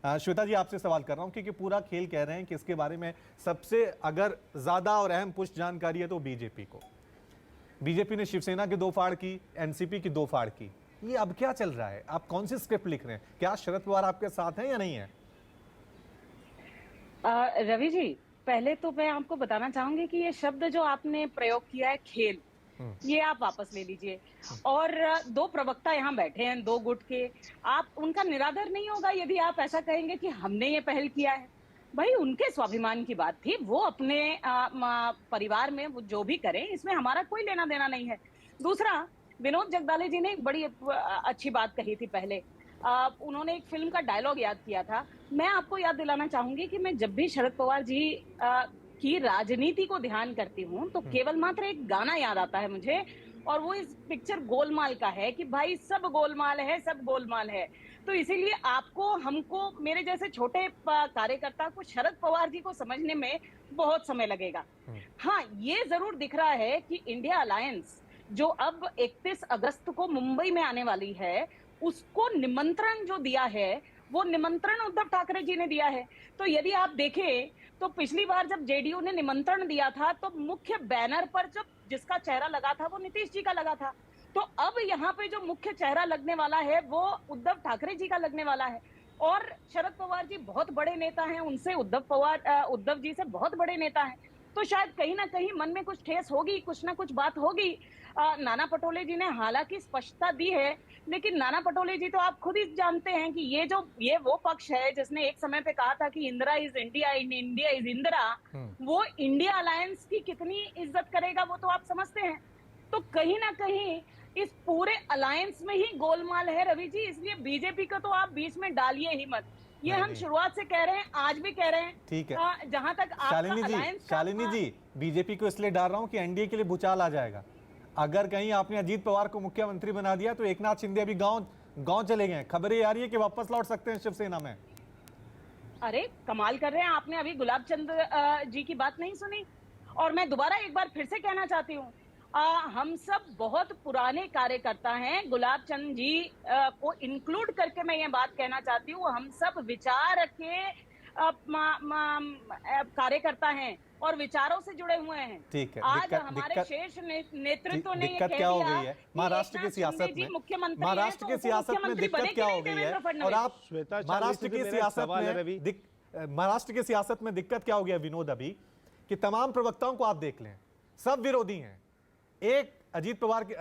श्वेता जी आपसे सवाल कर रहा हूं क्योंकि पूरा खेल कह रहे हैं कि इसके बारे में सबसे अगर ज्यादा और अहम पुष्ट जानकारी है तो बीजेपी को। बीजेपी ने शिवसेना की 2 फाड़ की, एनसीपी की 2 फाड़ की। ये अब क्या चल रहा है? आप कौन सी स्क्रिप्ट लिख रहे हैं? क्या शरद पवार आपके साथ हैं या नहीं है? रवि जी, पहले तो मैं आपको बताना चाहूंगी कि ये शब्द जो आपने प्रयोग किया है खेल, ये आप वापस ले लीजिए। और 2 प्रवक्ता यहाँ बैठे हैं 2 गुट के, आप उनका निरादर नहीं होगा यदि आप ऐसा कहेंगे कि हमने ये पहल किया है। भाई उनके स्वाभिमान की बात थी, वो अपने परिवार में वो जो भी करें, इसमें हमारा कोई लेना देना नहीं है। दूसरा, विनोद जगदाले जी ने एक बड़ी अच्छी बात कही थी पहले। उन्होंने एक फिल्म का डायलॉग याद किया था। मैं आपको याद दिलाना चाहूंगी कि मैं जब भी शरद पवार जी की राजनीति को ध्यान करती हूँ तो केवल मात्र एक गाना याद आता है मुझे, और वो इस पिक्चर गोलमाल का है कि भाई सब गोलमाल है, सब गोलमाल है। तो इसीलिए आपको, हमको, मेरे जैसे छोटे कार्यकर्ता को शरद पवार जी को समझने में बहुत समय लगेगा। हाँ, ये जरूर दिख रहा है कि इंडिया अलायंस जो अब 31 अगस्त को मुंबई में आने वाली है, उसको निमंत्रण जो दिया है वो निमंत्रण उद्धव ठाकरे जी ने दिया है। तो यदि आप देखें तो पिछली बार जब जेडीयू ने निमंत्रण दिया था तो मुख्य बैनर पर जब जिसका चेहरा लगा था वो नीतीश जी का लगा था। तो अब यहाँ पे जो मुख्य चेहरा लगने वाला है वो उद्धव ठाकरे जी का लगने वाला है। और शरद पवार जी बहुत बड़े नेता हैं, उनसे उद्धव जी से बहुत बड़े नेता हैं। तो शायद कहीं ना कहीं मन में कुछ ठेस होगी, कुछ ना कुछ बात होगी। नाना पटोले जी ने हालांकि स्पष्टता दी है, लेकिन नाना पटोले जी तो आप खुद ही जानते हैं कि ये वो पक्ष है जिसने एक समय पे कहा था कि Indira is India, India is Indira. वो इंडिया अलायंस की कितनी इज्जत करेगा वो तो आप समझते हैं। तो कहीं ना कहीं इस पूरे अलायंस में ही गोलमाल है रवि जी, इसलिए बीजेपी को तो आप बीच में डालिए ही मत। ये हम शुरुआत से कह रहे हैं, आज भी कह रहे हैं। ठीक है, जहां तक शालिनी जी, बीजेपी को इसलिए डाल रहा हूं कि एनडीए के लिए भूचाल आ जाएगा। अगर कहीं आपने अजीत पवार को मुख्यमंत्री बना दिया तो एकनाथ शिंदे अभी गांव चले गए। खबरें आ रही है कि वापस लौट सकते हैं शिवसेना में। अरे कमाल कर रहे हैं, आपने अभी गुलाब चंद जी की बात नहीं सुनी। और मैं दोबारा एक बार फिर से कहना चाहती हूँ, हम सब बहुत पुराने कार्यकर्ता हैं। गुलाब चंद जी को इंक्लूड करके मैं ये बात कहना चाहती हूँ, हम सब विचार के कार्यकर्ता हैं और विचारों से जुड़े हुए हैं। ठीक है, आज हमारे शीर्ष नेतृत्व ने ये कह क्या हो दिया गई है महाराष्ट्र की सियासत में, महाराष्ट्र की सियासत में दिक्कत क्या हो गई है? और आप महाराष्ट्र की सियासत में दिक्कत क्या हो गया विनोद अभी कि तमाम प्रवक्ताओं को आप देख लें, सब विरोधी हैं। एक अजीत पवार की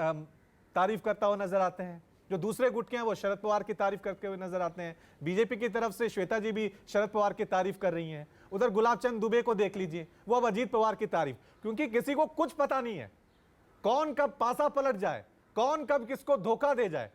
तारीफ करता हुआ नजर आते हैं, जो दूसरे गुट के हैं वो शरद पवार की तारीफ करते हुए नजर आते हैं। बीजेपी की तरफ से श्वेता जी भी शरद पवार की तारीफ कर रही हैं। उधर गुलाब चंद दुबे को देख लीजिए, वो अब अजीत पवार की तारीफ, क्योंकि किसी को कुछ पता नहीं है कौन कब पासा पलट जाए, कौन कब किसको धोखा दे जाए,